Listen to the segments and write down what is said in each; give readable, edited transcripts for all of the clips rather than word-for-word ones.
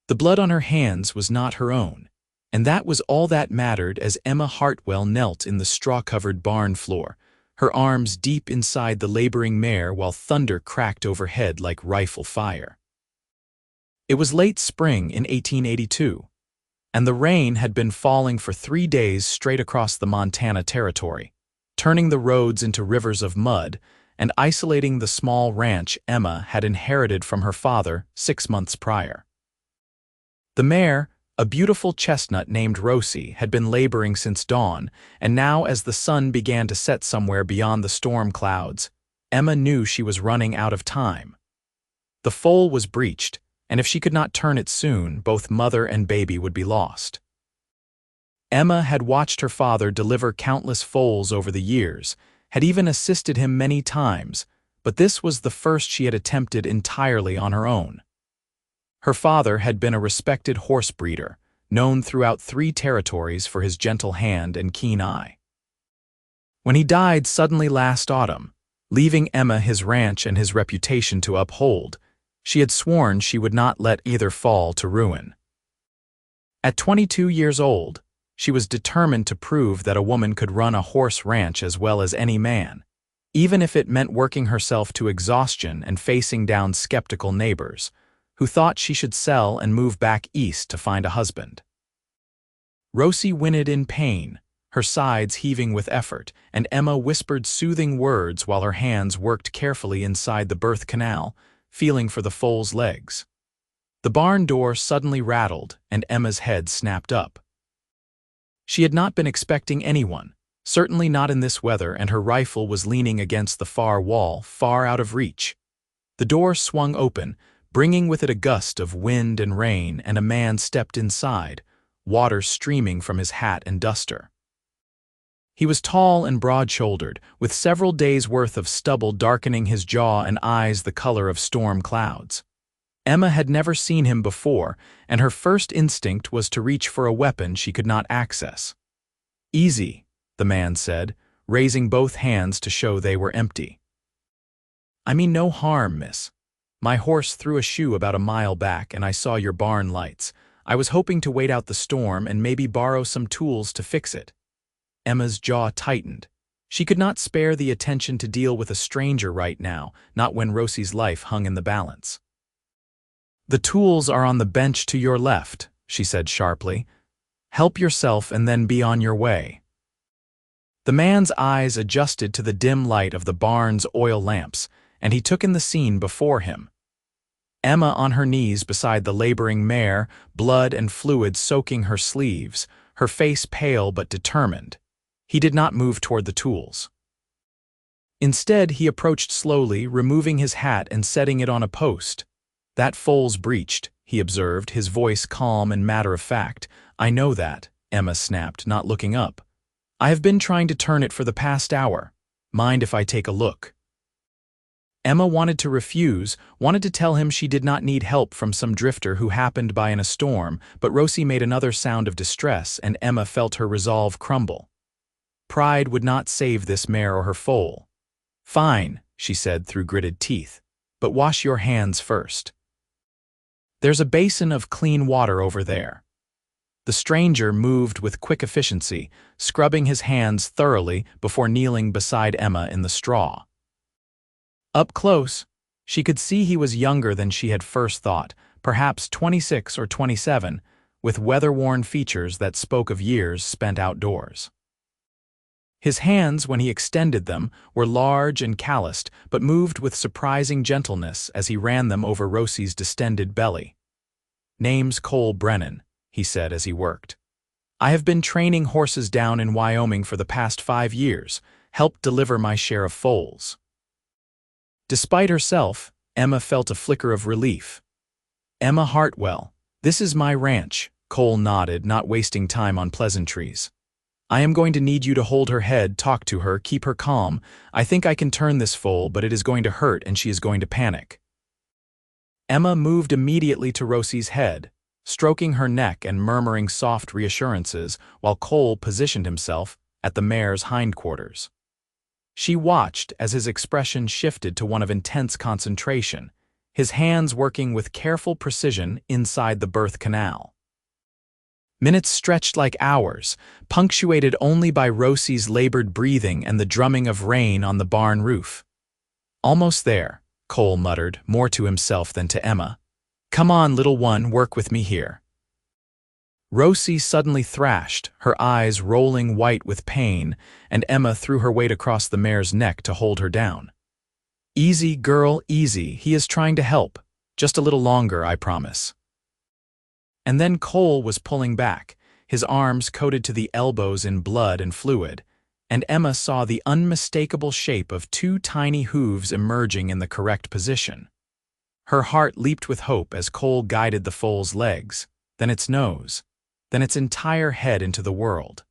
The blood on her hands was not her own, and that was all that mattered as Emma Hartwell knelt in the straw-covered barn floor, her arms deep inside the laboring mare while thunder cracked overhead like rifle fire. It was late spring in 1882, and the rain had been falling for 3 days straight across the Montana Territory, turning the roads into rivers of mud and isolating the small ranch Emma had inherited from her father 6 months prior. The mare, a beautiful chestnut named Rosie, had been laboring since dawn, and now as the sun began to set somewhere beyond the storm clouds, Emma knew she was running out of time. The foal was breeched, and if she could not turn it soon, both mother and baby would be lost. Emma had watched her father deliver countless foals over the years, had even assisted him many times, but this was the first she had attempted entirely on her own. Her father had been a respected horse breeder, known throughout 3 territories for his gentle hand and keen eye. When he died suddenly last autumn, leaving Emma his ranch and his reputation to uphold, she had sworn she would not let either fall to ruin. At 22 years old, she was determined to prove that a woman could run a horse ranch as well as any man, even if it meant working herself to exhaustion and facing down skeptical neighbors, who thought she should sell and move back east to find a husband. Rosie whinnied in pain, her sides heaving with effort, and Emma whispered soothing words while her hands worked carefully inside the birth canal, feeling for the foal's legs. The barn door suddenly rattled, and Emma's head snapped up. She had not been expecting anyone, certainly not in this weather, and her rifle was leaning against the far wall, far out of reach. The door swung open, bringing with it a gust of wind and rain, and a man stepped inside, water streaming from his hat and duster. He was tall and broad-shouldered, with several days' worth of stubble darkening his jaw and eyes the color of storm clouds. Emma had never seen him before, and her first instinct was to reach for a weapon she could not access. "Easy," the man said, raising both hands to show they were empty. "I mean no harm, miss. My horse threw a shoe about a mile back, and I saw your barn lights. I was hoping to wait out the storm and maybe borrow some tools to fix it." Emma's jaw tightened. She could not spare the attention to deal with a stranger right now, not when Rosie's life hung in the balance. "The tools are on the bench to your left," she said sharply. "Help yourself and then be on your way." The man's eyes adjusted to the dim light of the barn's oil lamps, and he took in the scene before him. Emma on her knees beside the laboring mare, blood and fluid soaking her sleeves, her face pale but determined. He did not move toward the tools. Instead, he approached slowly, removing his hat and setting it on a post. "That foal's breeched," he observed, his voice calm and matter-of-fact. "I know that," Emma snapped, not looking up. "I have been trying to turn it for the past hour. Mind if I take a look?" Emma wanted to refuse, wanted to tell him she did not need help from some drifter who happened by in a storm, but Rosie made another sound of distress, and Emma felt her resolve crumble. Pride would not save this mare or her foal. "Fine," she said through gritted teeth, "but wash your hands first. There's a basin of clean water over there." The stranger moved with quick efficiency, scrubbing his hands thoroughly before kneeling beside Emma in the straw. Up close, she could see he was younger than she had first thought, perhaps 26 or 27, with weather-worn features that spoke of years spent outdoors. His hands, when he extended them, were large and calloused, but moved with surprising gentleness as he ran them over Rosie's distended belly. "Name's Brennan," he said as he worked. "I have been training horses down in Wyoming for the past 5 years, helped deliver my share of foals." Despite herself, Emma felt a flicker of relief. "Emma Hartwell, this is my ranch," Cole nodded, not wasting time on pleasantries. "I am going to need you to hold her head, talk to her, keep her calm. I think I can turn this foal, but it is going to hurt and she is going to panic." Emma moved immediately to Rosie's head, stroking her neck and murmuring soft reassurances while Cole positioned himself at the mare's hindquarters. She watched as his expression shifted to one of intense concentration, his hands working with careful precision inside the birth canal. Minutes stretched like hours, punctuated only by Rosie's labored breathing and the drumming of rain on the barn roof. "Almost there," Cole muttered, more to himself than to Emma. "Come on, little one, work with me here." Rosie suddenly thrashed, her eyes rolling white with pain, and Emma threw her weight across the mare's neck to hold her down. "Easy, girl, easy. He is trying to help. Just a little longer, I promise." And then Cole was pulling back, his arms coated to the elbows in blood and fluid, and Emma saw the unmistakable shape of two tiny hooves emerging in the correct position. Her heart leaped with hope as Cole guided the foal's legs, then its nose, then its entire head into the world.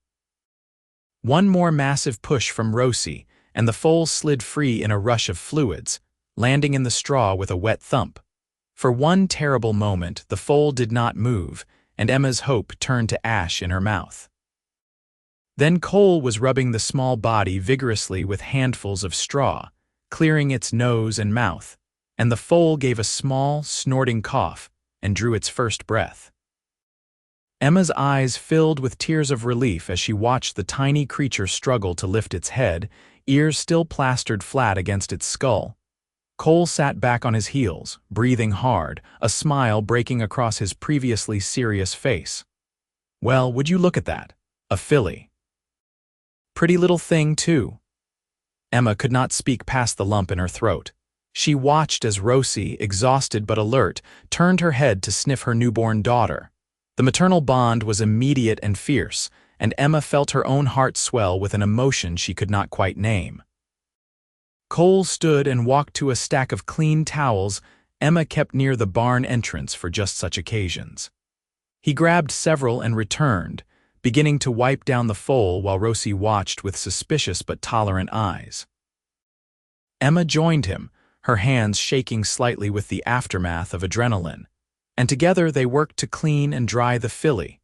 One more massive push from Rosie, and the foal slid free in a rush of fluids, landing in the straw with a wet thump. For one terrible moment, the foal did not move, and Emma's hope turned to ash in her mouth. Then Cole was rubbing the small body vigorously with handfuls of straw, clearing its nose and mouth, and the foal gave a small, snorting cough and drew its first breath. Emma's eyes filled with tears of relief as she watched the tiny creature struggle to lift its head, ears still plastered flat against its skull. Cole sat back on his heels, breathing hard, a smile breaking across his previously serious face. "Well, would you look at that? A filly. Pretty little thing, too." Emma could not speak past the lump in her throat. She watched as Rosie, exhausted but alert, turned her head to sniff her newborn daughter. The maternal bond was immediate and fierce, and Emma felt her own heart swell with an emotion she could not quite name. Cole stood and walked to a stack of clean towels Emma kept near the barn entrance for just such occasions. He grabbed several and returned, beginning to wipe down the foal while Rosie watched with suspicious but tolerant eyes. Emma joined him, her hands shaking slightly with the aftermath of adrenaline, and together they worked to clean and dry the filly.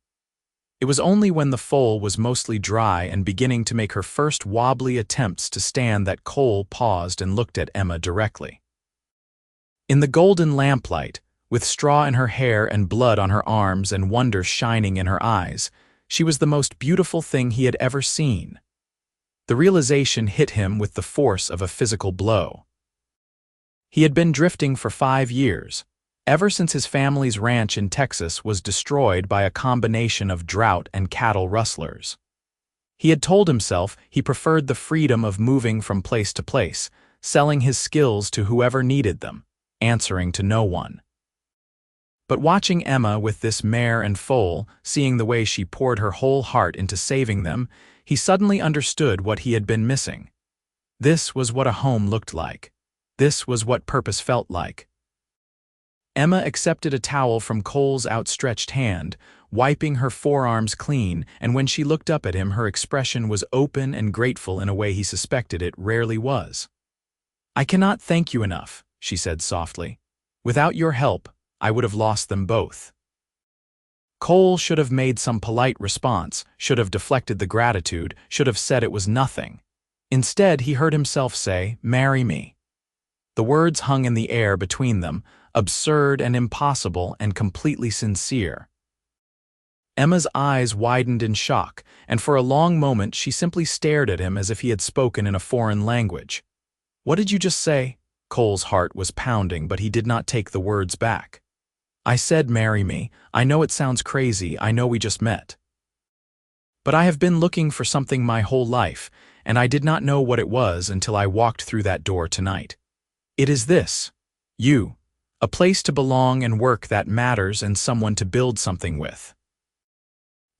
It was only when the foal was mostly dry and beginning to make her first wobbly attempts to stand that Cole paused and looked at Emma directly. In the golden lamplight, with straw in her hair and blood on her arms and wonder shining in her eyes, she was the most beautiful thing he had ever seen. The realization hit him with the force of a physical blow. He had been drifting for 5 years, ever since his family's ranch in Texas was destroyed by a combination of drought and cattle rustlers. He had told himself he preferred the freedom of moving from place to place, selling his skills to whoever needed them, answering to no one. But watching Emma with this mare and foal, seeing the way she poured her whole heart into saving them, he suddenly understood what he had been missing. This was what a home looked like. This was what purpose felt like. Emma accepted a towel from Cole's outstretched hand, wiping her forearms clean, and when she looked up at him, her expression was open and grateful in a way he suspected it rarely was. "I cannot thank you enough," she said softly. "Without your help, I would have lost them both." Cole should have made some polite response, should have deflected the gratitude, should have said it was nothing. Instead, he heard himself say, "Marry me." The words hung in the air between them, absurd and impossible and completely sincere. Emma's eyes widened in shock, and for a long moment she simply stared at him as if he had spoken in a foreign language. "What did you just say?" Cole's heart was pounding, but he did not take the words back. "I said marry me. I know it sounds crazy, I know we just met. But I have been looking for something my whole life, and I did not know what it was until I walked through that door tonight. It is this. You. A place to belong and work that matters and someone to build something with."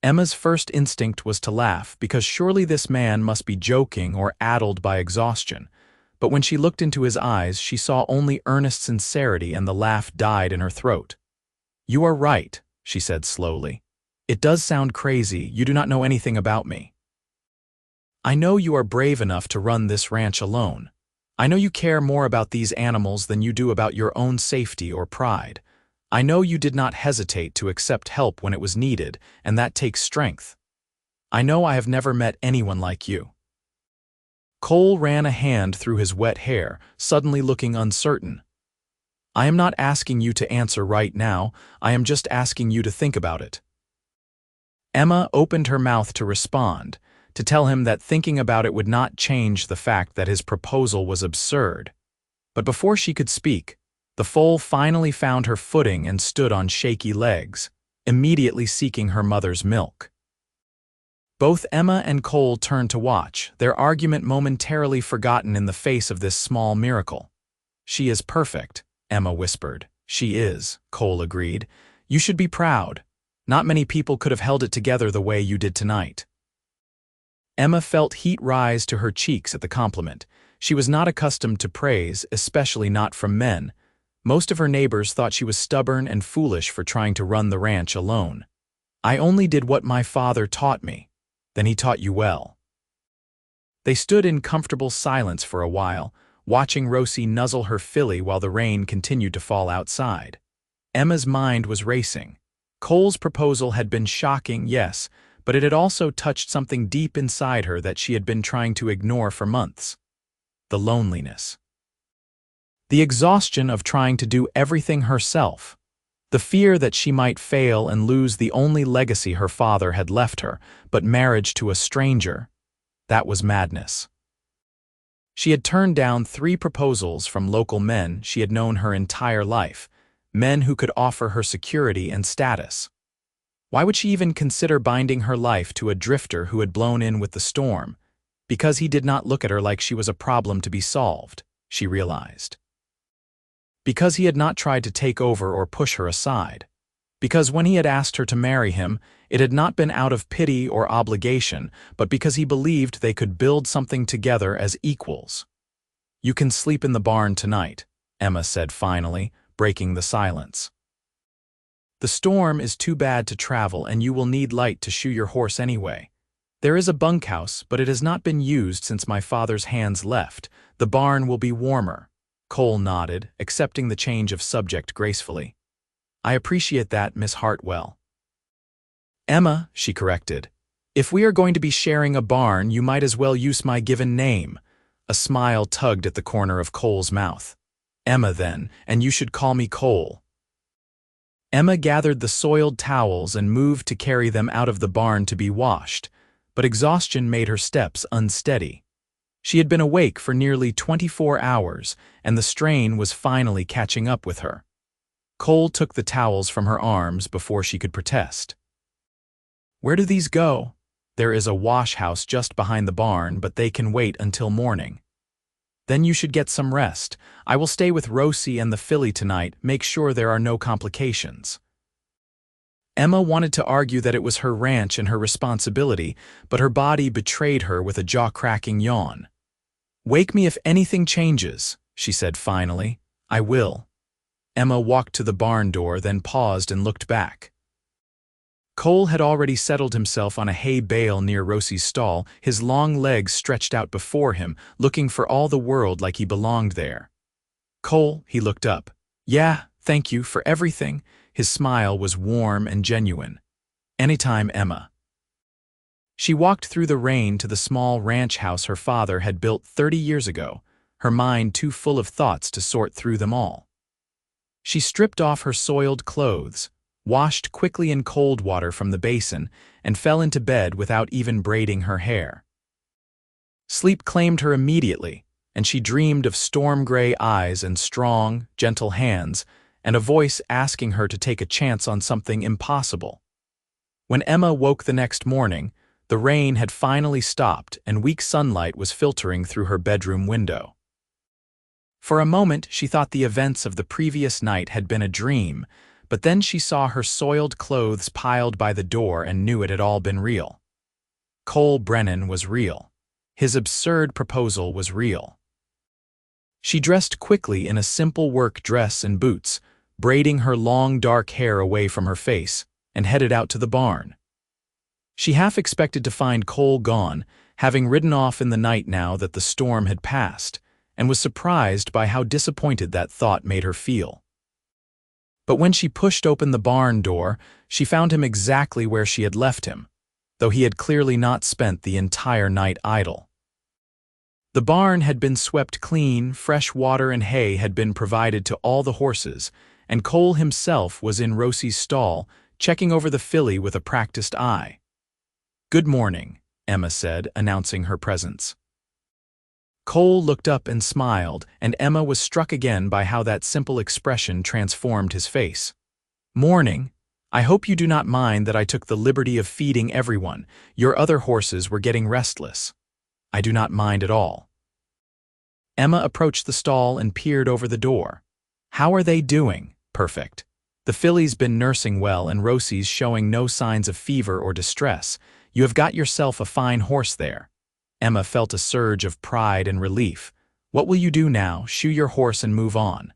Emma's first instinct was to laugh, because surely this man must be joking or addled by exhaustion. But when she looked into his eyes, she saw only earnest sincerity, and the laugh died in her throat. "You are right," she said slowly. "It does sound crazy. You do not know anything about me. I know you are brave enough to run this ranch alone. I know you care more about these animals than you do about your own safety or pride. I know you did not hesitate to accept help when it was needed, and that takes strength. I know I have never met anyone like you." Cole ran a hand through his wet hair, suddenly looking uncertain. I am not asking you to answer right now, I am just asking you to think about it. Emma opened her mouth to respond, to tell him that thinking about it would not change the fact that his proposal was absurd. But before she could speak, the foal finally found her footing and stood on shaky legs, immediately seeking her mother's milk. Both Emma and Cole turned to watch, their argument momentarily forgotten in the face of this small miracle. She is perfect, Emma whispered. She is, Cole agreed. You should be proud. Not many people could have held it together the way you did tonight. Emma felt heat rise to her cheeks at the compliment. She was not accustomed to praise, especially not from men. Most of her neighbors thought she was stubborn and foolish for trying to run the ranch alone. I only did what my father taught me. Then he taught you well. They stood in comfortable silence for a while, watching Rosie nuzzle her filly while the rain continued to fall outside. Emma's mind was racing. Cole's proposal had been shocking, yes, but it had also touched something deep inside her that she had been trying to ignore for months. The loneliness. The exhaustion of trying to do everything herself. The fear that she might fail and lose the only legacy her father had left her, but marriage to a stranger. That was madness. She had turned down 3 proposals from local men she had known her entire life, men who could offer her security and status. Why would she even consider binding her life to a drifter who had blown in with the storm? Because he did not look at her like she was a problem to be solved, she realized. Because he had not tried to take over or push her aside. Because when he had asked her to marry him, it had not been out of pity or obligation, but because he believed they could build something together as equals. You can sleep in the barn tonight, Emma said finally, breaking the silence. The storm is too bad to travel and you will need light to shoe your horse anyway. There is a bunkhouse, but it has not been used since my father's hands left. The barn will be warmer. Cole nodded, accepting the change of subject gracefully. I appreciate that, Miss Hartwell. Emma, she corrected. If we are going to be sharing a barn, you might as well use my given name. A smile tugged at the corner of Cole's mouth. Emma then, and you should call me Cole. Emma gathered the soiled towels and moved to carry them out of the barn to be washed, but exhaustion made her steps unsteady. She had been awake for nearly 24 hours, and the strain was finally catching up with her. Cole took the towels from her arms before she could protest. Where do these go? There is a wash house just behind the barn, but they can wait until morning. Then you should get some rest. I will stay with Rosie and the filly tonight, make sure there are no complications. Emma wanted to argue that it was her ranch and her responsibility, but her body betrayed her with a jaw-cracking yawn. Wake me if anything changes, she said finally. I will. Emma walked to the barn door, then paused and looked back. Cole had already settled himself on a hay bale near Rosie's stall, his long legs stretched out before him, looking for all the world like he belonged there. Cole, he looked up. Yeah, thank you for everything. His smile was warm and genuine. Anytime, Emma. She walked through the rain to the small ranch house her father had built 30 years ago, her mind too full of thoughts to sort through them all. She stripped off her soiled clothes, washed quickly in cold water from the basin, and fell into bed without even braiding her hair. Sleep claimed her immediately, and she dreamed of storm-gray eyes and strong, gentle hands, and a voice asking her to take a chance on something impossible. When Emma woke the next morning, the rain had finally stopped and weak sunlight was filtering through her bedroom window. For a moment, she thought the events of the previous night had been a dream, but then she saw her soiled clothes piled by the door and knew it had all been real. Cole Brennan was real. His absurd proposal was real. She dressed quickly in a simple work dress and boots, braiding her long dark hair away from her face, and headed out to the barn. She half expected to find Cole gone, having ridden off in the night now that the storm had passed, and was surprised by how disappointed that thought made her feel. But when she pushed open the barn door, she found him exactly where she had left him, though he had clearly not spent the entire night idle. The barn had been swept clean, fresh water and hay had been provided to all the horses, and Cole himself was in Rosie's stall, checking over the filly with a practiced eye. "Good morning," Emma said, announcing her presence. Cole looked up and smiled, and Emma was struck again by how that simple expression transformed his face. "Morning. I hope you do not mind that I took the liberty of feeding everyone. Your other horses were getting restless." "I do not mind at all." Emma approached the stall and peered over the door. "How are they doing?" "Perfect. The filly's been nursing well and Rosie's showing no signs of fever or distress. You have got yourself a fine horse there." Emma felt a surge of pride and relief. "What will you do now? Shoe your horse and move on?"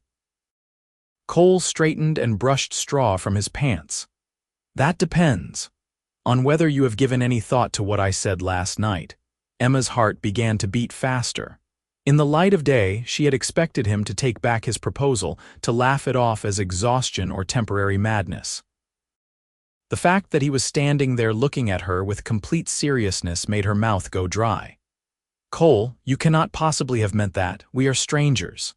Cole straightened and brushed straw from his pants. "That depends on whether you have given any thought to what I said last night." Emma's heart began to beat faster. In the light of day, she had expected him to take back his proposal, to laugh it off as exhaustion or temporary madness. The fact that he was standing there looking at her with complete seriousness made her mouth go dry. "Cole, you cannot possibly have meant that. We are strangers."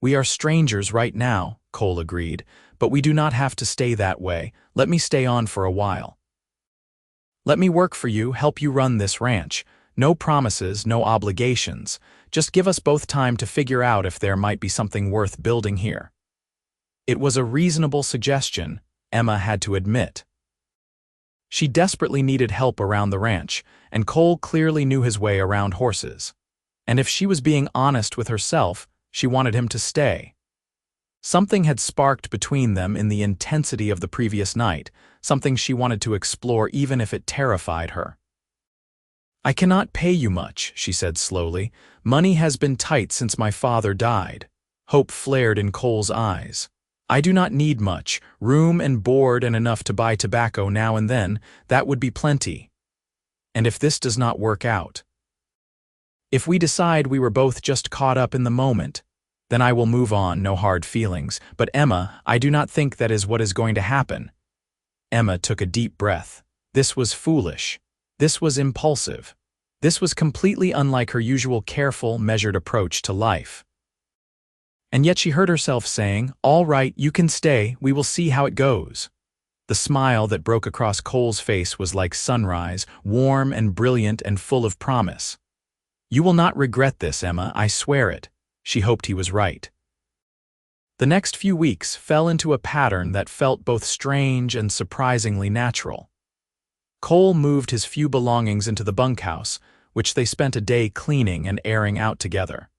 "We are strangers right now," Cole agreed, "but we do not have to stay that way. Let me stay on for a while. Let me work for you, help you run this ranch. No promises, no obligations. Just give us both time to figure out if there might be something worth building here." It was a reasonable suggestion, Emma had to admit. She desperately needed help around the ranch, and Cole clearly knew his way around horses. And if she was being honest with herself, she wanted him to stay. Something had sparked between them in the intensity of the previous night, something she wanted to explore even if it terrified her. "I cannot pay you much," she said slowly. "Money has been tight since my father died." Hope flared in Cole's eyes. "I do not need much, room and board and enough to buy tobacco now and then, that would be plenty. And if this does not work out, if we decide we were both just caught up in the moment, then I will move on, no hard feelings. But Emma, I do not think that is what is going to happen." Emma took a deep breath. This was foolish. This was impulsive. This was completely unlike her usual careful, measured approach to life. And yet she heard herself saying, "All right, you can stay, we will see how it goes." The smile that broke across Cole's face was like sunrise, warm and brilliant and full of promise. "You will not regret this, Emma, I swear it." She hoped he was right. The next few weeks fell into a pattern that felt both strange and surprisingly natural. Cole moved his few belongings into the bunkhouse, which they spent a day cleaning and airing out together.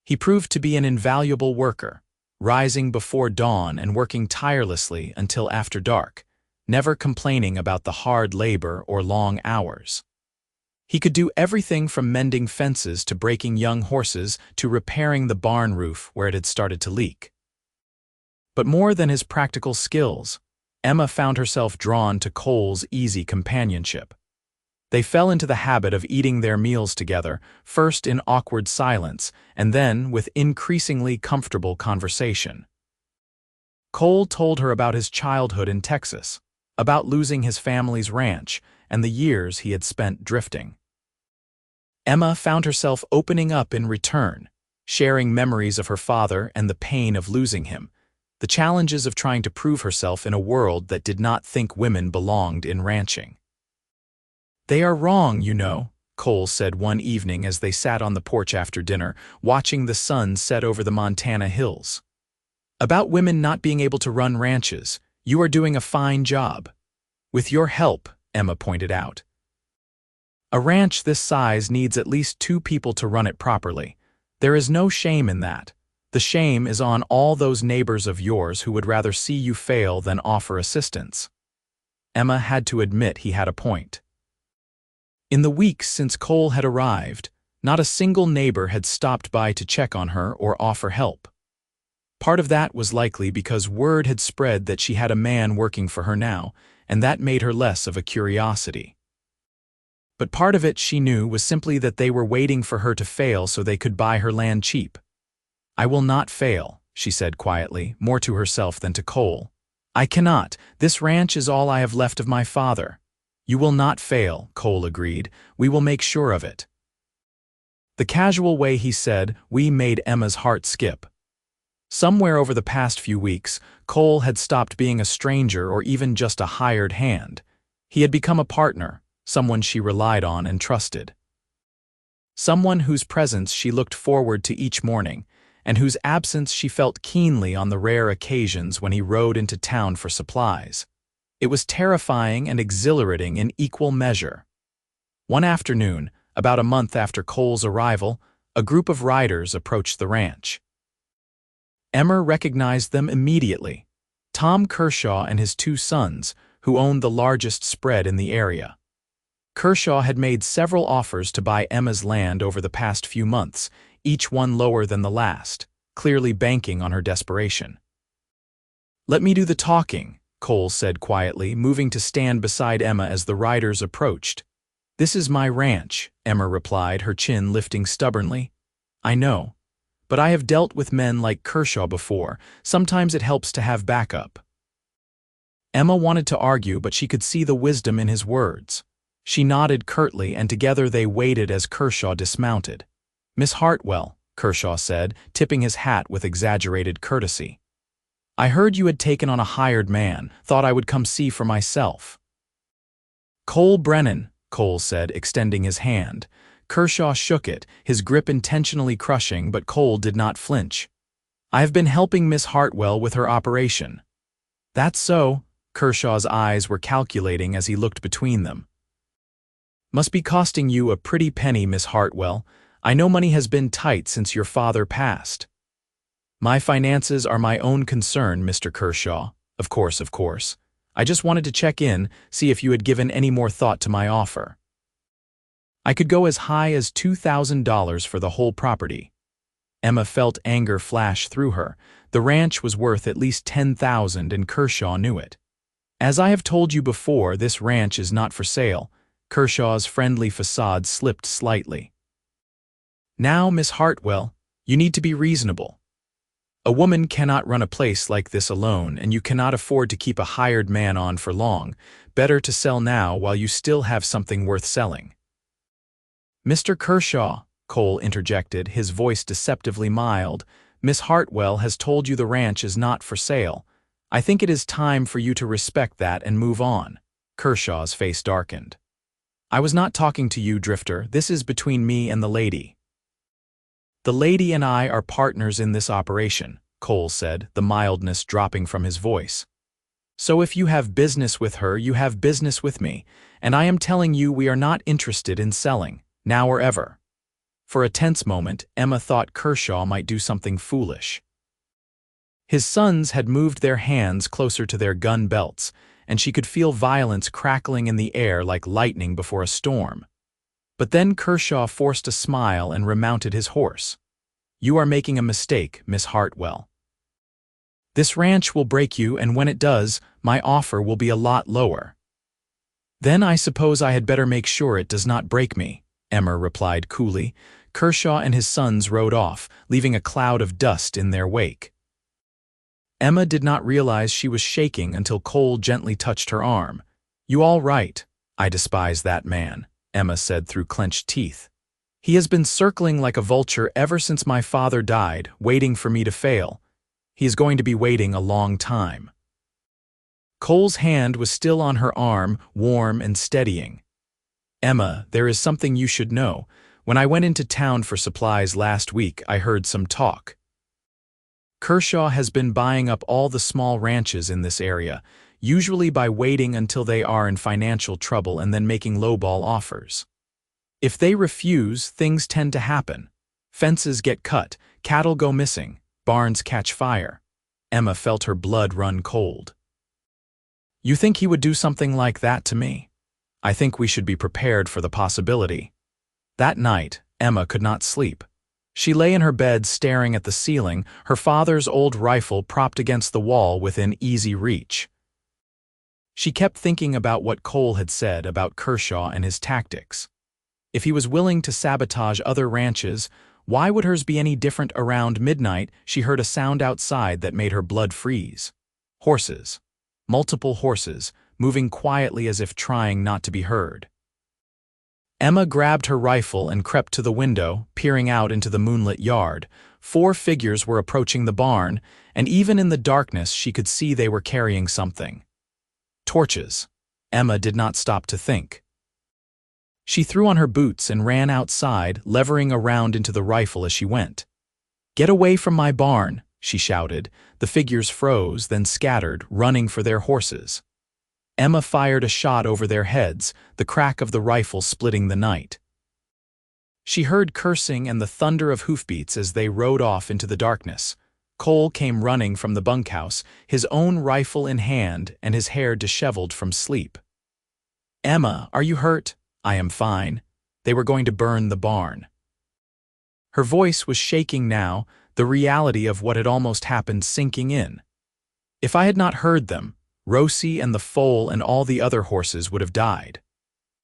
He proved to be an invaluable worker, rising before dawn and working tirelessly until after dark, never complaining about the hard labor or long hours. He could do everything from mending fences to breaking young horses to repairing the barn roof where it had started to leak. But more than his practical skills, Emma found herself drawn to Cole's easy companionship. They fell into the habit of eating their meals together, first in awkward silence, and then with increasingly comfortable conversation. Cole told her about his childhood in Texas, about losing his family's ranch, and the years he had spent drifting. Emma found herself opening up in return, sharing memories of her father and the pain of losing him, the challenges of trying to prove herself in a world that did not think women belonged in ranching. "They are wrong, you know," Cole said one evening as they sat on the porch after dinner, watching the sun set over the Montana hills. "About women not being able to run ranches. You are doing a fine job." "With your help," Emma pointed out. "A ranch this size needs at least 2 people to run it properly. There is no shame in that. The shame is on all those neighbors of yours who would rather see you fail than offer assistance." Emma had to admit he had a point. In the weeks since Cole had arrived, not a single neighbor had stopped by to check on her or offer help. Part of that was likely because word had spread that she had a man working for her now, and that made her less of a curiosity. But part of it, she knew, was simply that they were waiting for her to fail so they could buy her land cheap. "I will not fail," she said quietly, more to herself than to Cole. "I cannot. This ranch is all I have left of my father." "You will not fail," Cole agreed. "We will make sure of it." The casual way he said "we" made Emma's heart skip. Somewhere over the past few weeks, Cole had stopped being a stranger or even just a hired hand. He had become a partner, someone she relied on and trusted. Someone whose presence she looked forward to each morning, and whose absence she felt keenly on the rare occasions when he rode into town for supplies. It was terrifying and exhilarating in equal measure. One afternoon, about a month after Cole's arrival, a group of riders approached the ranch. Emma recognized them immediately: Tom Kershaw and his two sons, who owned the largest spread in the area. Kershaw had made several offers to buy Emma's land over the past few months, each one lower than the last, clearly banking on her desperation. "Let me do the talking," Cole said quietly, moving to stand beside Emma as the riders approached. "This is my ranch," Emma replied, her chin lifting stubbornly. "I know. But I have dealt with men like Kershaw before. Sometimes it helps to have backup." Emma wanted to argue, but she could see the wisdom in his words. She nodded curtly, and together they waited as Kershaw dismounted. "Miss Hartwell," Kershaw said, tipping his hat with exaggerated courtesy. "I heard you had taken on a hired man. Thought I would come see for myself." "Brennan," Cole said, extending his hand. Kershaw shook it, his grip intentionally crushing, but Cole did not flinch. "I have been helping Miss Hartwell with her operation." "That's so." Kershaw's eyes were calculating as he looked between them. "Must be costing you a pretty penny, Miss Hartwell. I know money has been tight since your father passed." "My finances are my own concern, Mr. Kershaw. Of course, of course. I just wanted to check in, see if you had given any more thought to my offer." "I could go as high as $2,000 for the whole property." Emma felt anger flash through her. The ranch was worth at least $10,000, and Kershaw knew it. "As I have told you before, this ranch is not for sale." Kershaw's friendly facade slipped slightly. "Now, Miss Hartwell, you need to be reasonable. A woman cannot run a place like this alone, and you cannot afford to keep a hired man on for long. Better to sell now while you still have something worth selling." "Mr. Kershaw," Cole interjected, his voice deceptively mild, "Miss Hartwell has told you the ranch is not for sale. I think it is time for you to respect that and move on." Kershaw's face darkened. "I was not talking to you, Drifter. This is between me and the lady." "The lady and I are partners in this operation," Cole said, the mildness dropping from his voice. "So if you have business with her, you have business with me, and I am telling you we are not interested in selling, now or ever." For a tense moment, Emma thought Kershaw might do something foolish. His sons had moved their hands closer to their gun belts, and she could feel violence crackling in the air like lightning before a storm. But then Kershaw forced a smile and remounted his horse. "You are making a mistake, Miss Hartwell. This ranch will break you, and when it does, my offer will be a lot lower." "Then I suppose I had better make sure it does not break me," Emma replied coolly. Kershaw and his sons rode off, leaving a cloud of dust in their wake. Emma did not realize she was shaking until Cole gently touched her arm. "You all right?" "I despise that man," Emma said through clenched teeth. "He has been circling like a vulture ever since my father died, waiting for me to fail. He is going to be waiting a long time." Cole's hand was still on her arm, warm and steadying. "Emma, there is something you should know. When I went into town for supplies last week, I heard some talk. Kershaw has been buying up all the small ranches in this area, usually by waiting until they are in financial trouble and then making lowball offers. If they refuse, things tend to happen. Fences get cut, cattle go missing, barns catch fire." Emma felt her blood run cold. "You think he would do something like that to me? I think we should be prepared for the possibility." That night, Emma could not sleep. She lay in her bed staring at the ceiling, her father's old rifle propped against the wall within easy reach. She kept thinking about what Cole had said about Kershaw and his tactics. If he was willing to sabotage other ranches, why would hers be any different? Around midnight, she heard a sound outside that made her blood freeze. Horses. Multiple horses, moving quietly as if trying not to be heard. Emma grabbed her rifle and crept to the window, peering out into the moonlit yard. 4 figures were approaching the barn, and even in the darkness she could see they were carrying something. Torches. Emma did not stop to think. She threw on her boots and ran outside, levering around into the rifle as she went. "Get away from my barn," she shouted. The figures froze, then scattered, running for their horses. Emma fired a shot over their heads, the crack of the rifle splitting the night. She heard cursing and the thunder of hoofbeats as they rode off into the darkness. Cole came running from the bunkhouse, his own rifle in hand and his hair disheveled from sleep. "Emma, are you hurt?" "I am fine. They were going to burn the barn." Her voice was shaking now, the reality of what had almost happened sinking in. If I had not heard them, Rosie and the foal and all the other horses would have died.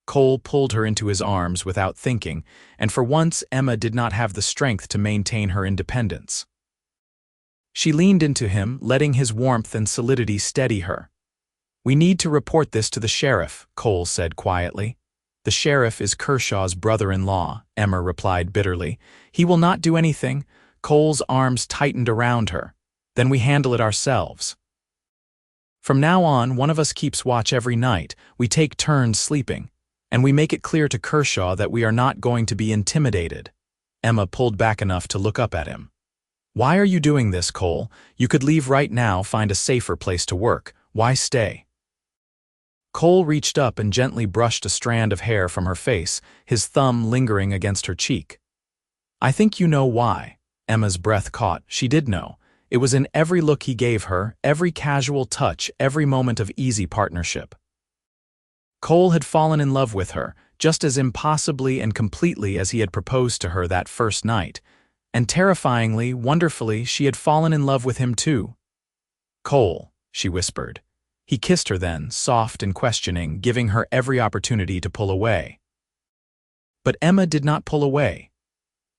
Cole pulled her into his arms without thinking, and for once Emma did not have the strength to maintain her independence. She leaned into him, letting his warmth and solidity steady her. "We need to report this to the sheriff," Cole said quietly. "The sheriff is Kershaw's brother-in-law," Emma replied bitterly. "He will not do anything." Cole's arms tightened around her. "Then we handle it ourselves. From now on, one of us keeps watch every night, we take turns sleeping, and we make it clear to Kershaw that we are not going to be intimidated." Emma pulled back enough to look up at him. "Why are you doing this, Cole? You could leave right now, find a safer place to work. Why stay?" Cole reached up and gently brushed a strand of hair from her face, his thumb lingering against her cheek. "I think you know why." Emma's breath caught. She did know. It was in every look he gave her, every casual touch, every moment of easy partnership. Cole had fallen in love with her, just as impossibly and completely as he had proposed to her that first night. And terrifyingly, wonderfully, she had fallen in love with him too. "Cole," she whispered. He kissed her then, soft and questioning, giving her every opportunity to pull away. But Emma did not pull away.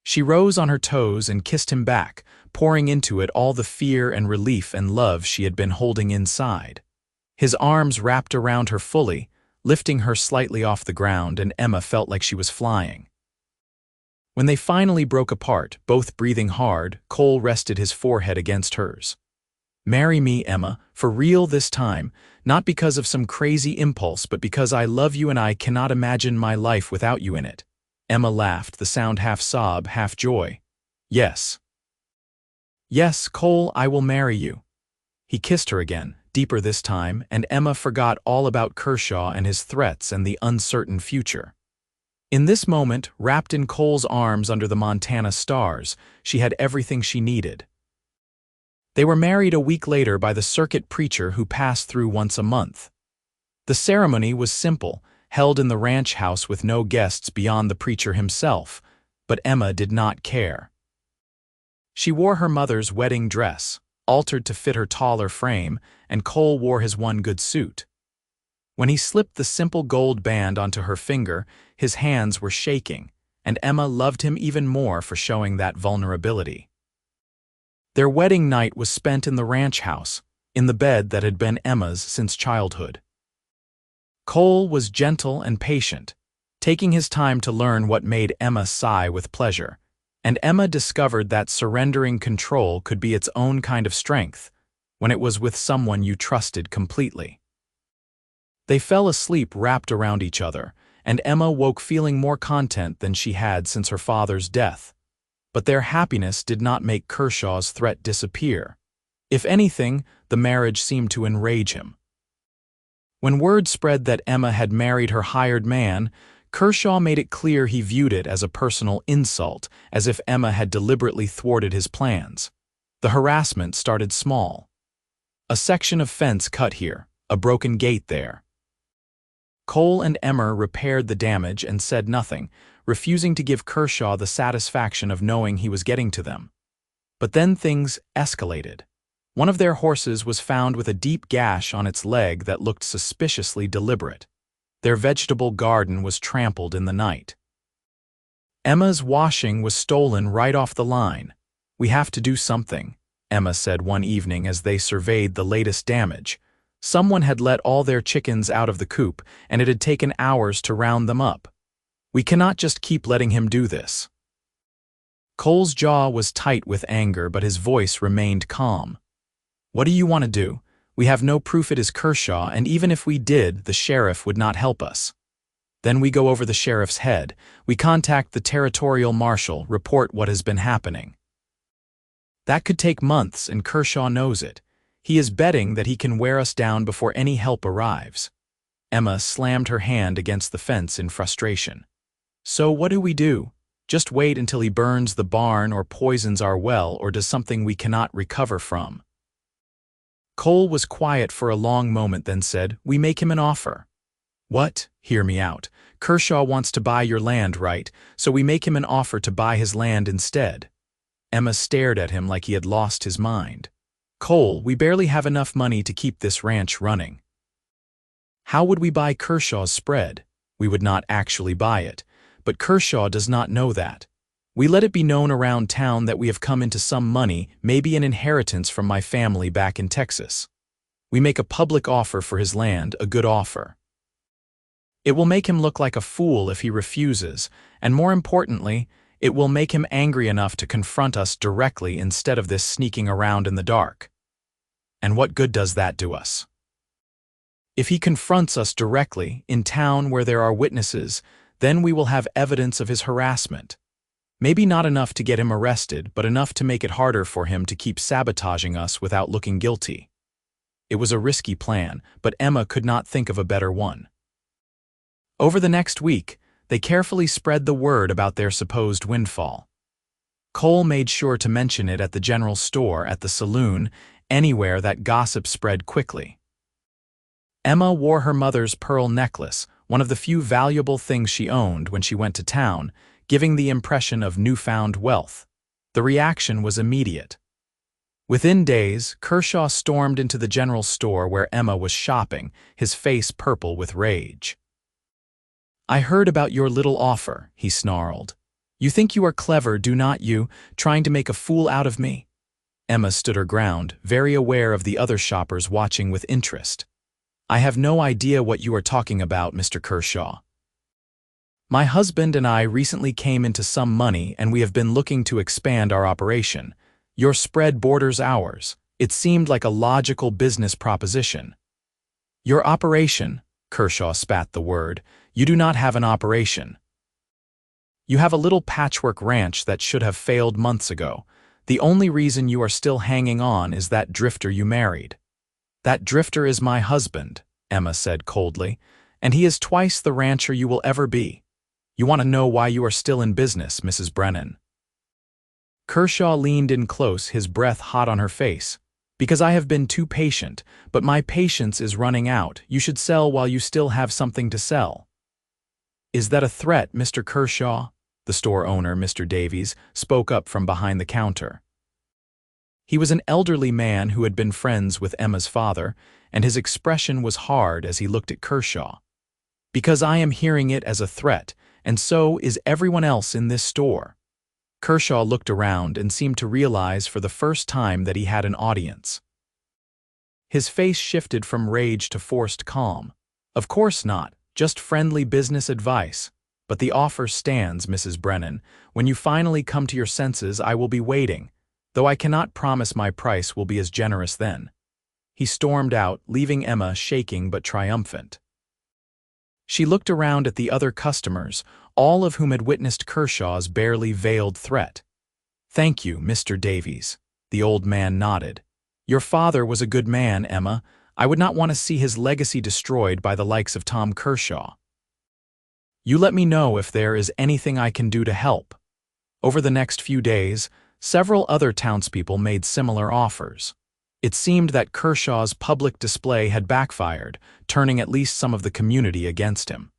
She rose on her toes and kissed him back, pouring into it all the fear and relief and love she had been holding inside. His arms wrapped around her fully, lifting her slightly off the ground, and Emma felt like she was flying. When they finally broke apart, both breathing hard, Cole rested his forehead against hers. "Marry me, Emma, for real this time, not because of some crazy impulse, but because I love you and I cannot imagine my life without you in it." Emma laughed, the sound half sob, half joy. "Yes. Yes, Cole, I will marry you." He kissed her again, deeper this time, and Emma forgot all about Kershaw and his threats and the uncertain future. In this moment, wrapped in Cole's arms under the Montana stars, she had everything she needed. They were married a week later by the circuit preacher who passed through once a month. The ceremony was simple, held in the ranch house with no guests beyond the preacher himself, but Emma did not care. She wore her mother's wedding dress, altered to fit her taller frame, and Cole wore his one good suit. When he slipped the simple gold band onto her finger, his hands were shaking, and Emma loved him even more for showing that vulnerability. Their wedding night was spent in the ranch house, in the bed that had been Emma's since childhood. Cole was gentle and patient, taking his time to learn what made Emma sigh with pleasure, and Emma discovered that surrendering control could be its own kind of strength when it was with someone you trusted completely. They fell asleep wrapped around each other, and Emma woke feeling more content than she had since her father's death. But their happiness did not make Kershaw's threat disappear. If anything, the marriage seemed to enrage him. When word spread that Emma had married her hired man, Kershaw made it clear he viewed it as a personal insult, as if Emma had deliberately thwarted his plans. The harassment started small. A section of fence cut here, a broken gate there. Cole and Emma repaired the damage and said nothing, refusing to give Kershaw the satisfaction of knowing he was getting to them. But then things escalated. One of their horses was found with a deep gash on its leg that looked suspiciously deliberate. Their vegetable garden was trampled in the night. Emma's washing was stolen right off the line. "We have to do something," Emma said one evening as they surveyed the latest damage. Someone had let all their chickens out of the coop, and it had taken hours to round them up. We cannot just keep letting him do this." Cole's jaw was tight with anger, but his voice remained calm. "What do you want to do? We have no proof it is Kershaw, and even if we did, the sheriff would not help us. Then we go over the sheriff's head. We contact the territorial marshal, report what has been happening. That could take months, and Kershaw knows it. He is betting that he can wear us down before any help arrives." Emma slammed her hand against the fence in frustration. "So what do we do? Just wait until he burns the barn or poisons our well or does something we cannot recover from?" Cole was quiet for a long moment, then said, "We make him an offer." "What? Hear me out. Kershaw wants to buy your land, right? So we make him an offer to buy his land instead." Emma stared at him like he had lost his mind. "Cole, we barely have enough money to keep this ranch running." "How would we buy Kershaw's spread? We would not actually buy it, but Kershaw does not know that. We let it be known around town that we have come into some money, maybe an inheritance from my family back in Texas. We make a public offer for his land, a good offer. It will make him look like a fool if he refuses, and more importantly, it will make him angry enough to confront us directly instead of this sneaking around in the dark. And what good does that do us? If he confronts us directly, in town where there are witnesses, then we will have evidence of his harassment. Maybe not enough to get him arrested, but enough to make it harder for him to keep sabotaging us without looking guilty." It was a risky plan, but Emma could not think of a better one. Over the next week, they carefully spread the word about their supposed windfall. Cole made sure to mention it at the general store, at the saloon, anywhere that gossip spread quickly. Emma wore her mother's pearl necklace, one of the few valuable things she owned, when she went to town, giving the impression of newfound wealth. The reaction was immediate. Within days, Kershaw stormed into the general store where Emma was shopping, his face purple with rage. "I heard about your little offer," he snarled. "You think you are clever, do not you, trying to make a fool out of me?" Emma stood her ground, very aware of the other shoppers watching with interest. "I have no idea what you are talking about, Mr. Kershaw. My husband and I recently came into some money and we have been looking to expand our operation. Your spread borders ours. It seemed like a logical business proposition." "Your operation?" Kershaw spat the word. "You do not have an operation. You have a little patchwork ranch that should have failed months ago. The only reason you are still hanging on is that drifter you married." "That drifter is my husband," Emma said coldly, "and he is twice the rancher you will ever be. You want to know why you are still in business, Mrs. Brennan?" Kershaw leaned in close, his breath hot on her face. "Because I have been too patient, but my patience is running out. You should sell while you still have something to sell." "Is that a threat, Mr. Kershaw?" The store owner, Mr. Davies, spoke up from behind the counter. He was an elderly man who had been friends with Emma's father, and his expression was hard as he looked at Kershaw. "Because I am hearing it as a threat, and so is everyone else in this store." Kershaw looked around and seemed to realize for the first time that he had an audience. His face shifted from rage to forced calm. "Of course not, just friendly business advice. But the offer stands, Mrs. Brennan. When you finally come to your senses, I will be waiting, though I cannot promise my price will be as generous then." He stormed out, leaving Emma shaking but triumphant. She looked around at the other customers, all of whom had witnessed Kershaw's barely veiled threat. "Thank you, Mr. Davies." The old man nodded. "Your father was a good man, Emma. I would not want to see his legacy destroyed by the likes of Tom Kershaw. You let me know if there is anything I can do to help." Over the next few days, several other townspeople made similar offers. It seemed that Kershaw's public display had backfired, turning at least some of the community against him.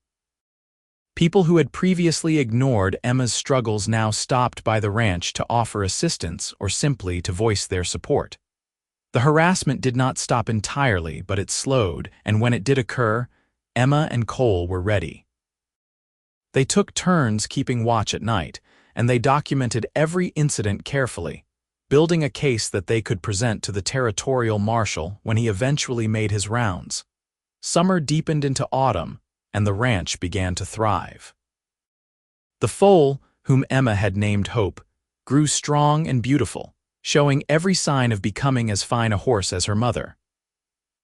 People who had previously ignored Emma's struggles now stopped by the ranch to offer assistance or simply to voice their support. The harassment did not stop entirely, but it slowed, and when it did occur, Emma and Cole were ready. They took turns keeping watch at night, and they documented every incident carefully, building a case that they could present to the territorial marshal when he eventually made his rounds. Summer deepened into autumn, and the ranch began to thrive. The foal, whom Emma had named Hope, grew strong and beautiful, showing every sign of becoming as fine a horse as her mother.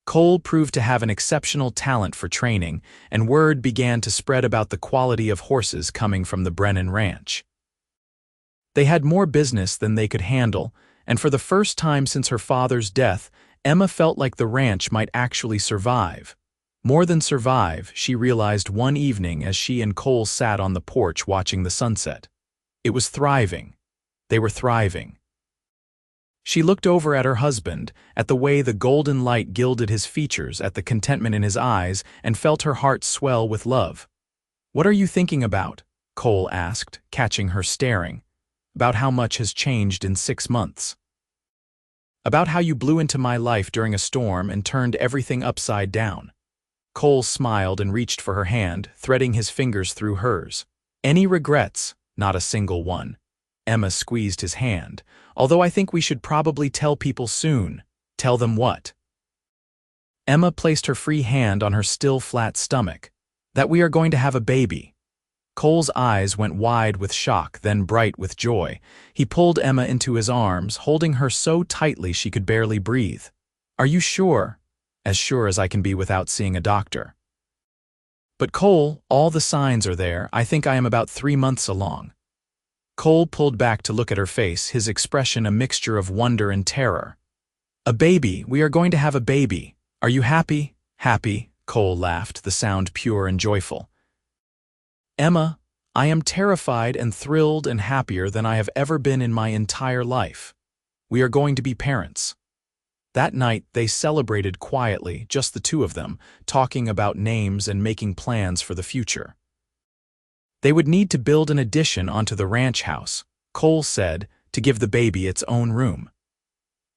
Cole proved to have an exceptional talent for training, and word began to spread about the quality of horses coming from the Brennan ranch. They had more business than they could handle, and for the first time since her father's death, Emma felt like the ranch might actually survive. More than survive, she realized one evening as she and Cole sat on the porch watching the sunset. It was thriving. They were thriving. She looked over at her husband, at the way the golden light gilded his features, at the contentment in his eyes, and felt her heart swell with love. "What are you thinking about?" Cole asked, catching her staring. "About how much has changed in 6 months. About how you blew into my life during a storm and turned everything upside down." Cole smiled and reached for her hand, threading his fingers through hers. "Any regrets?" "Not a single one." Emma squeezed his hand. "Although I think we should probably tell people soon." "Tell them what?" Emma placed her free hand on her still flat stomach. "That we are going to have a baby." Cole's eyes went wide with shock, then bright with joy. He pulled Emma into his arms, holding her so tightly she could barely breathe. "Are you sure?" "As sure as I can be without seeing a doctor." "But Cole, all the signs are there. I think I am about 3 months along." Cole pulled back to look at her face, his expression a mixture of wonder and terror. "A baby. We are going to have a baby. Are you happy?" "Happy," Cole laughed, the sound pure and joyful. "Emma, I am terrified and thrilled and happier than I have ever been in my entire life. We are going to be parents." That night, they celebrated quietly, just the two of them, talking about names and making plans for the future. They would need to build an addition onto the ranch house, Cole said, to give the baby its own room.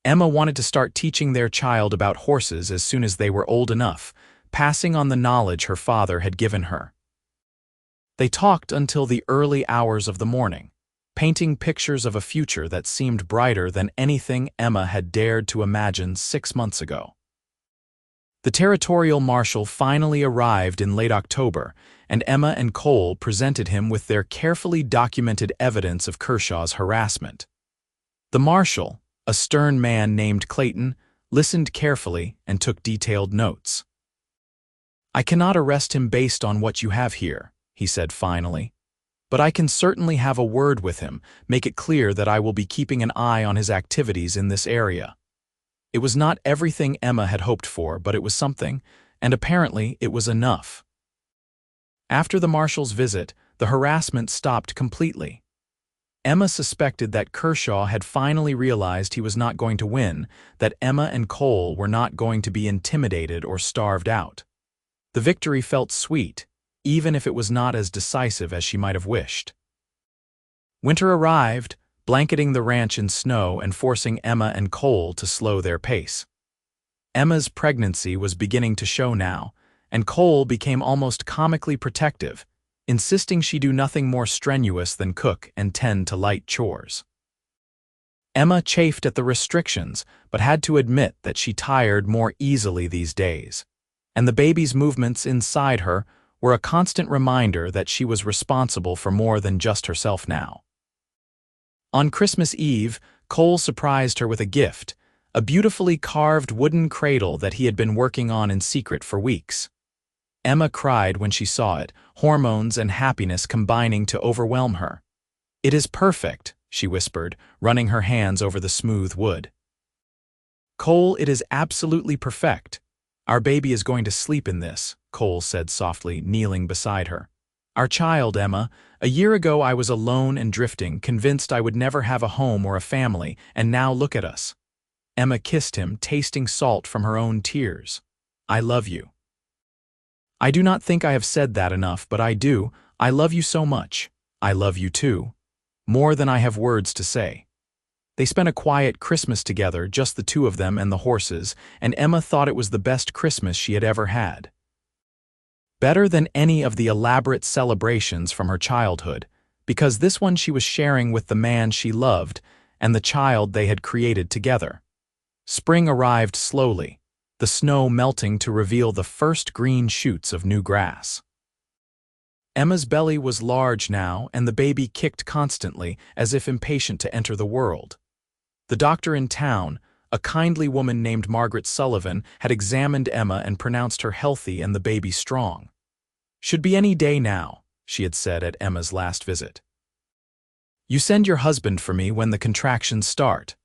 Emma wanted to start teaching their child about horses as soon as they were old enough, passing on the knowledge her father had given her. They talked until the early hours of the morning, painting pictures of a future that seemed brighter than anything Emma had dared to imagine 6 months ago. The territorial marshal finally arrived in late October, and Emma and Cole presented him with their carefully documented evidence of Kershaw's harassment. The marshal, a stern man named Clayton, listened carefully and took detailed notes. "I cannot arrest him based on what you have here," he said finally. "But I can certainly have a word with him, make it clear that I will be keeping an eye on his activities in this area." It was not everything Emma had hoped for, but it was something, and apparently it was enough. After the marshal's visit, the harassment stopped completely. Emma suspected that Kershaw had finally realized he was not going to win, that Emma and Cole were not going to be intimidated or starved out. The victory felt sweet, even if it was not as decisive as she might have wished. Winter arrived, blanketing the ranch in snow and forcing Emma and Cole to slow their pace. Emma's pregnancy was beginning to show now, and Cole became almost comically protective, insisting she do nothing more strenuous than cook and tend to light chores. Emma chafed at the restrictions, but had to admit that she tired more easily these days, and the baby's movements inside her were a constant reminder that she was responsible for more than just herself now. On Christmas Eve, Cole surprised her with a gift, a beautifully carved wooden cradle that he had been working on in secret for weeks. Emma cried when she saw it, hormones and happiness combining to overwhelm her. "It is perfect," she whispered, running her hands over the smooth wood. "Cole, it is absolutely perfect. Our baby is going to sleep in this," Cole said softly, kneeling beside her. "Our child, Emma. A year ago I was alone and drifting, convinced I would never have a home or a family, and now look at us." Emma kissed him, tasting salt from her own tears. "I love you." "I do not think I have said that enough, but I do. I love you so much." "I love you too. More than I have words to say." They spent a quiet Christmas together, just the two of them and the horses, and Emma thought it was the best Christmas she had ever had. Better than any of the elaborate celebrations from her childhood, because this one she was sharing with the man she loved and the child they had created together. Spring arrived slowly, the snow melting to reveal the first green shoots of new grass. Emma's belly was large now, and the baby kicked constantly, as if impatient to enter the world. The doctor in town, a kindly woman named Margaret Sullivan, had examined Emma and pronounced her healthy and the baby strong. "Should be any day now," she had said at Emma's last visit. "You send your husband for me when the contractions start."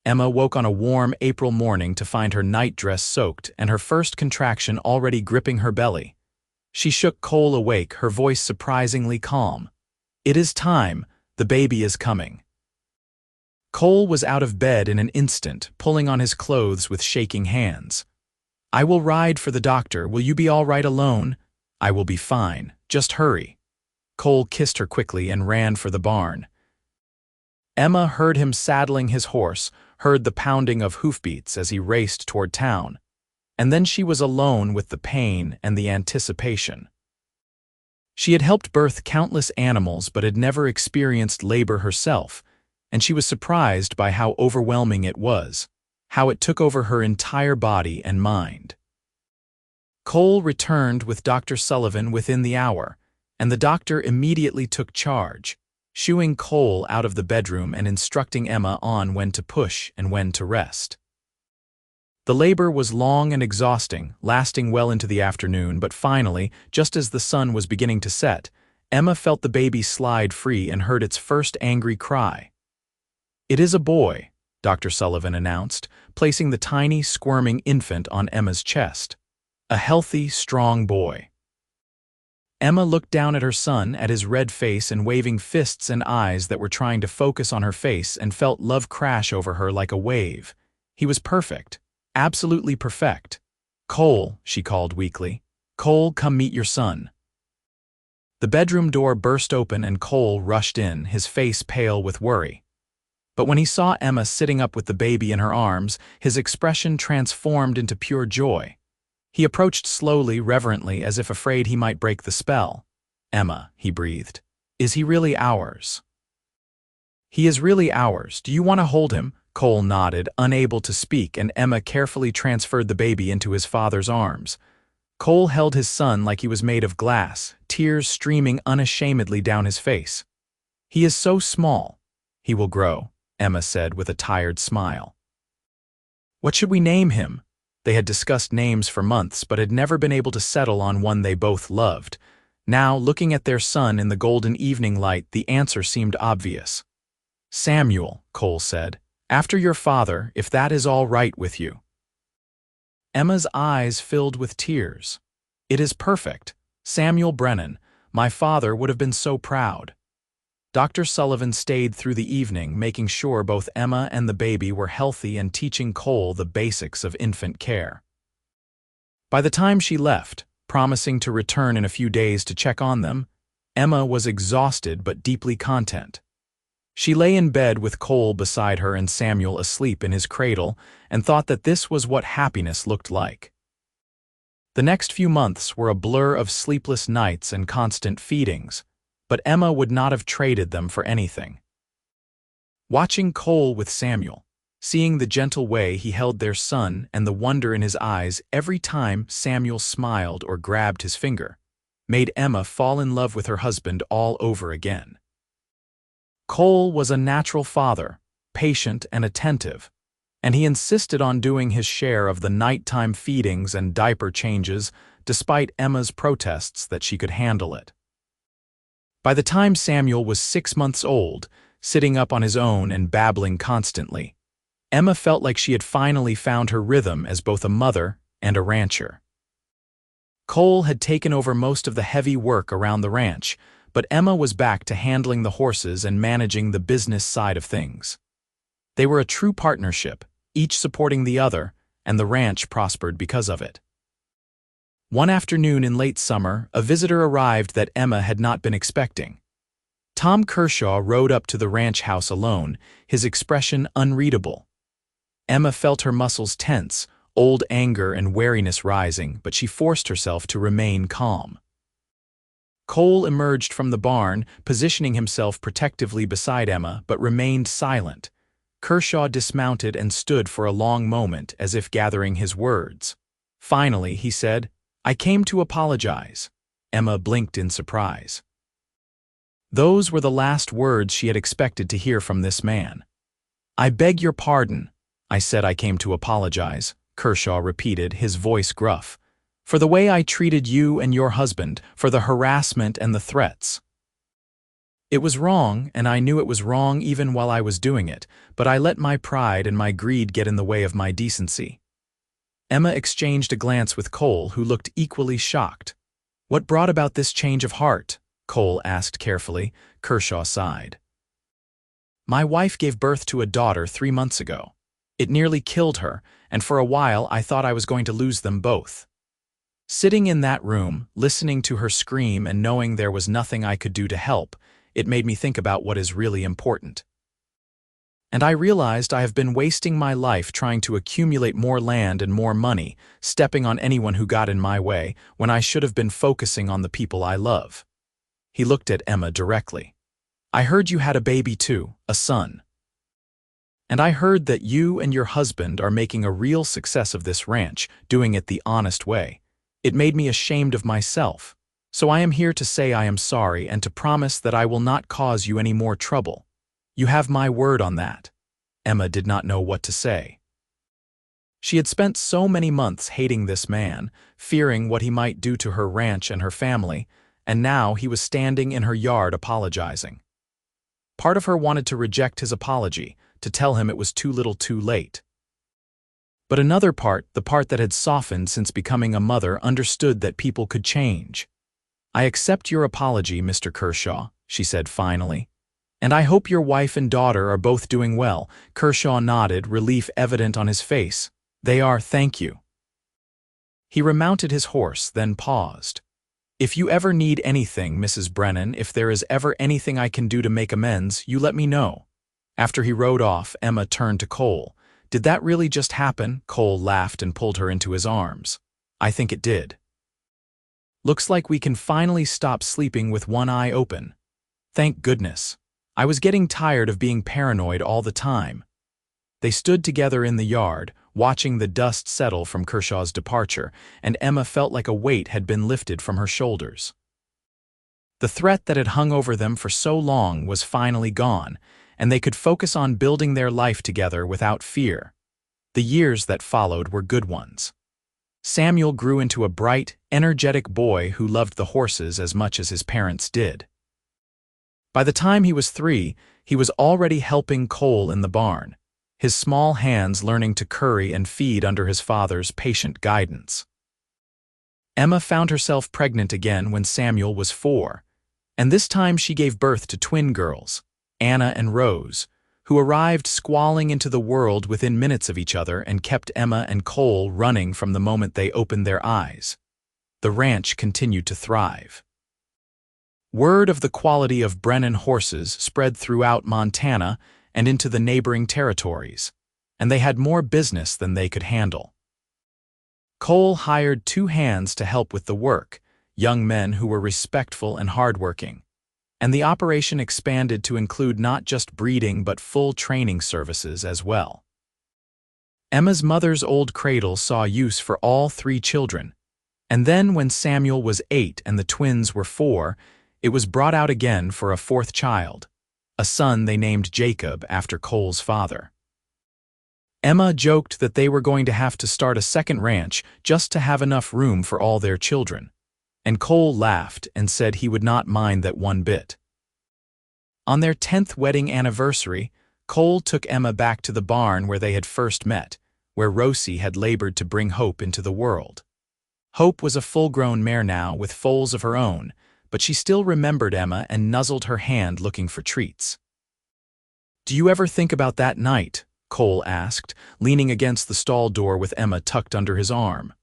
Emma woke on a warm April morning to find her nightdress soaked and her first contraction already gripping her belly. She shook Cole awake, her voice surprisingly calm. "It is time. The baby is coming." Cole was out of bed in an instant, pulling on his clothes with shaking hands. "I will ride for the doctor. Will you be all right alone?" "I will be fine. Just hurry." Cole kissed her quickly and ran for the barn. Emma heard him saddling his horse, heard the pounding of hoofbeats as he raced toward town. And then she was alone with the pain and the anticipation. She had helped birth countless animals but had never experienced labor herself, and she was surprised by how overwhelming it was, how it took over her entire body and mind. Cole returned with Dr. Sullivan within the hour, and the doctor immediately took charge, shooing Cole out of the bedroom and instructing Emma on when to push and when to rest. The labor was long and exhausting, lasting well into the afternoon, but finally, just as the sun was beginning to set, Emma felt the baby slide free and heard its first angry cry. "It is a boy," Dr. Sullivan announced, placing the tiny, squirming infant on Emma's chest. "A healthy, strong boy." Emma looked down at her son, at his red face and waving fists and eyes that were trying to focus on her face, and felt love crash over her like a wave. He was perfect. Absolutely perfect. "Cole," she called weakly. "Cole, come meet your son." The bedroom door burst open and Cole rushed in, his face pale with worry. But when he saw Emma sitting up with the baby in her arms, his expression transformed into pure joy. He approached slowly, reverently, as if afraid he might break the spell. "Emma," he breathed, "is he really ours?" "He is really ours. Do you want to hold him?" Cole nodded, unable to speak, and Emma carefully transferred the baby into his father's arms. Cole held his son like he was made of glass, tears streaming unashamedly down his face. "He is so small." "He will grow," Emma said with a tired smile. "What should we name him?" They had discussed names for months but had never been able to settle on one they both loved. Now, looking at their son in the golden evening light, the answer seemed obvious. "Samuel," Cole said. "After your father, if that is all right with you." Emma's eyes filled with tears. "It is perfect. Samuel Brennan. My father would have been so proud." Dr. Sullivan stayed through the evening, making sure both Emma and the baby were healthy and teaching Cole the basics of infant care. By the time she left, promising to return in a few days to check on them, Emma was exhausted but deeply content. She lay in bed with Cole beside her and Samuel asleep in his cradle and thought that this was what happiness looked like. The next few months were a blur of sleepless nights and constant feedings, but Emma would not have traded them for anything. Watching Cole with Samuel, seeing the gentle way he held their son and the wonder in his eyes every time Samuel smiled or grabbed his finger, made Emma fall in love with her husband all over again. Cole was a natural father, patient and attentive, and he insisted on doing his share of the nighttime feedings and diaper changes despite Emma's protests that she could handle it. By the time Samuel was 6 months old, sitting up on his own and babbling constantly, Emma felt like she had finally found her rhythm as both a mother and a rancher. Cole had taken over most of the heavy work around the ranch, but Emma was back to handling the horses and managing the business side of things. They were a true partnership, each supporting the other, and the ranch prospered because of it. One afternoon in late summer, a visitor arrived that Emma had not been expecting. Tom Kershaw rode up to the ranch house alone, his expression unreadable. Emma felt her muscles tense, old anger and wariness rising, but she forced herself to remain calm. Cole emerged from the barn, positioning himself protectively beside Emma, but remained silent. Kershaw dismounted and stood for a long moment as if gathering his words. Finally, he said, "I came to apologize." Emma blinked in surprise. Those were the last words she had expected to hear from this man. "I beg your pardon," I said. "I came to apologize," Kershaw repeated, his voice gruff, "for the way I treated you and your husband, for the harassment and the threats. It was wrong, and I knew it was wrong even while I was doing it, but I let my pride and my greed get in the way of my decency." Emma exchanged a glance with Cole, who looked equally shocked. "What brought about this change of heart?" Cole asked carefully. Kershaw sighed. "My wife gave birth to a daughter 3 months ago. It nearly killed her, and for a while I thought I was going to lose them both. Sitting in that room, listening to her scream and knowing there was nothing I could do to help, it made me think about what is really important. And I realized I have been wasting my life trying to accumulate more land and more money, stepping on anyone who got in my way, when I should have been focusing on the people I love." He looked at Emma directly. "I heard you had a baby too, a son. And I heard that you and your husband are making a real success of this ranch, doing it the honest way. It made me ashamed of myself. So I am here to say I am sorry and to promise that I will not cause you any more trouble. You have my word on that." Emma did not know what to say. She had spent so many months hating this man, fearing what he might do to her ranch and her family, and now he was standing in her yard apologizing. Part of her wanted to reject his apology, to tell him it was too little too late. But another part, the part that had softened since becoming a mother, understood that people could change. "I accept your apology, Mr. Kershaw," she said finally. "And I hope your wife and daughter are both doing well." Kershaw nodded, relief evident on his face. "They are, thank you." He remounted his horse, then paused. "If you ever need anything, Mrs. Brennan, if there is ever anything I can do to make amends, you let me know." After he rode off, Emma turned to Cole. "Did that really just happen?" Cole laughed and pulled her into his arms. "I think it did. Looks like we can finally stop sleeping with one eye open. Thank goodness. I was getting tired of being paranoid all the time." They stood together in the yard, watching the dust settle from Kershaw's departure, and Emma felt like a weight had been lifted from her shoulders. The threat that had hung over them for so long was finally gone, and they could focus on building their life together without fear. The years that followed were good ones. Samuel grew into a bright, energetic boy who loved the horses as much as his parents did. By the time he was 3, he was already helping Cole in the barn, his small hands learning to curry and feed under his father's patient guidance. Emma found herself pregnant again when Samuel was 4, and this time she gave birth to twin girls, Anna and Rose, who arrived squalling into the world within minutes of each other and kept Emma and Cole running from the moment they opened their eyes. The ranch continued to thrive. Word of the quality of Brennan horses spread throughout Montana and into the neighboring territories, and they had more business than they could handle. Cole hired 2 hands to help with the work, young men who were respectful and hardworking, and the operation expanded to include not just breeding but full training services as well. Emma's mother's old cradle saw use for all 3 children, and then when Samuel was 8 and the twins were 4, it was brought out again for a 4th child, a son they named Jacob after Cole's father. Emma joked that they were going to have to start a 2nd ranch just to have enough room for all their children, and Cole laughed and said he would not mind that one bit. On their 10th wedding anniversary, Cole took Emma back to the barn where they had first met, where Rosie had labored to bring Hope into the world. Hope was a full-grown mare now with foals of her own, but she still remembered Emma and nuzzled her hand looking for treats. "Do you ever think about that night?" Cole asked, leaning against the stall door with Emma tucked under his arm.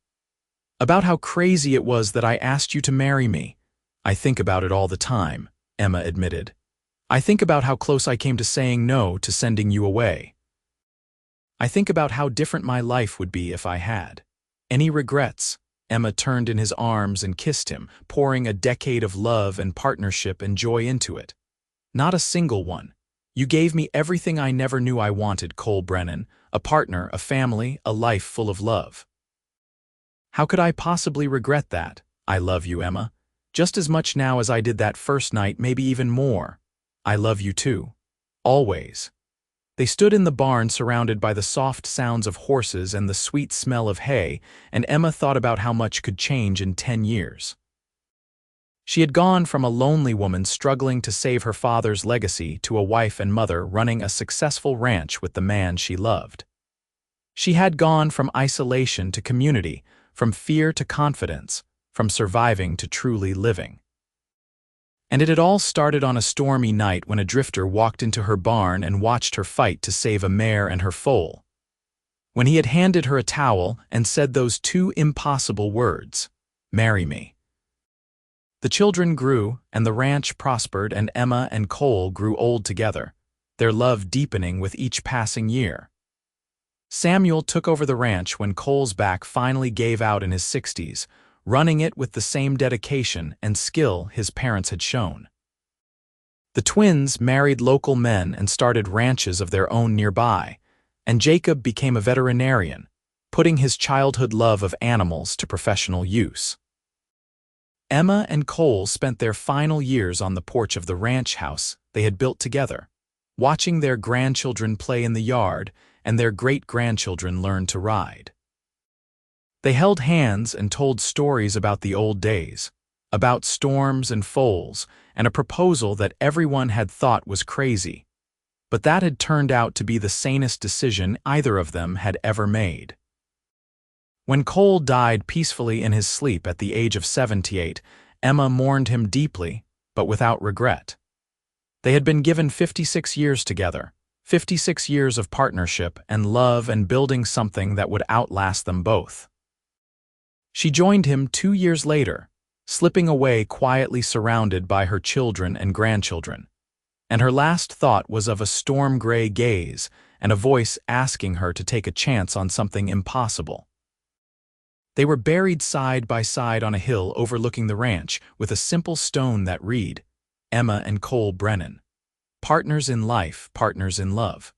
"About how crazy it was that I asked you to marry me." "I think about it all the time," Emma admitted. "I think about how close I came to saying no to sending you away. I think about how different my life would be if I had. Any regrets?" Emma turned in his arms and kissed him, pouring a decade of love and partnership and joy into it. "Not a single one. You gave me everything I never knew I wanted, Cole Brennan, a partner, a family, a life full of love. How could I possibly regret that? I love you, Emma." Just as much now as I did that first night, maybe even more. I love you too. Always." They stood in the barn surrounded by the soft sounds of horses and the sweet smell of hay, and Emma thought about how much could change in 10 years. She had gone from a lonely woman struggling to save her father's legacy to a wife and mother running a successful ranch with the man she loved. She had gone from isolation to community, from fear to confidence, from surviving to truly living. And it had all started on a stormy night when a drifter walked into her barn and watched her fight to save a mare and her foal. When he had handed her a towel and said those two impossible words, "Marry me." The children grew, and the ranch prospered, and Emma and Cole grew old together, their love deepening with each passing year. Samuel took over the ranch when Cole's back finally gave out in his 60s, running it with the same dedication and skill his parents had shown. The twins married local men and started ranches of their own nearby, and Jacob became a veterinarian, putting his childhood love of animals to professional use. Emma and Cole spent their final years on the porch of the ranch house they had built together, watching their grandchildren play in the yard and their great-grandchildren learn to ride. They held hands and told stories about the old days, about storms and foals, and a proposal that everyone had thought was crazy, but that had turned out to be the sanest decision either of them had ever made. When Cole died peacefully in his sleep at the age of 78, Emma mourned him deeply, but without regret. They had been given 56 years together, 56 years of partnership and love and building something that would outlast them both. She joined him 2 years later, slipping away quietly surrounded by her children and grandchildren, and her last thought was of a storm-gray gaze and a voice asking her to take a chance on something impossible. They were buried side by side on a hill overlooking the ranch with a simple stone that read, "Emma and Cole Brennan. Partners in life, partners in love."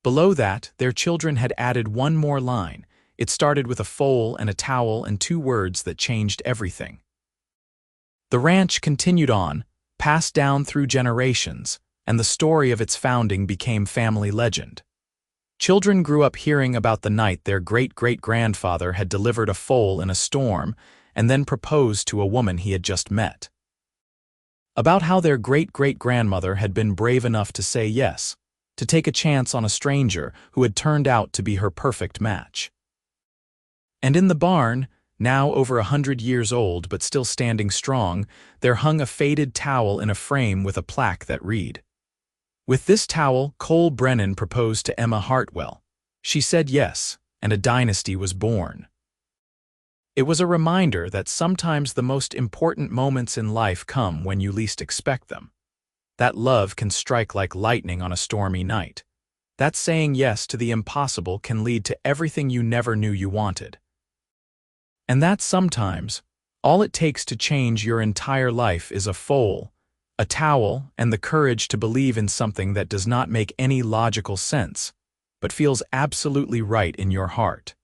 Below that, their children had added one more line. It started with a foal and a towel and 2 words that changed everything. The ranch continued on, passed down through generations, and the story of its founding became family legend. Children grew up hearing about the night their great-great-grandfather had delivered a foal in a storm and then proposed to a woman he had just met. About how their great-great-grandmother had been brave enough to say yes, to take a chance on a stranger who had turned out to be her perfect match. And in the barn, now over 100 years old but still standing strong, there hung a faded towel in a frame with a plaque that read, "With this towel, Cole Brennan proposed to Emma Hartwell. She said yes, and a dynasty was born." It was a reminder that sometimes the most important moments in life come when you least expect them. That love can strike like lightning on a stormy night. That saying yes to the impossible can lead to everything you never knew you wanted. And that sometimes, all it takes to change your entire life is a foal, a towel, and the courage to believe in something that does not make any logical sense, but feels absolutely right in your heart.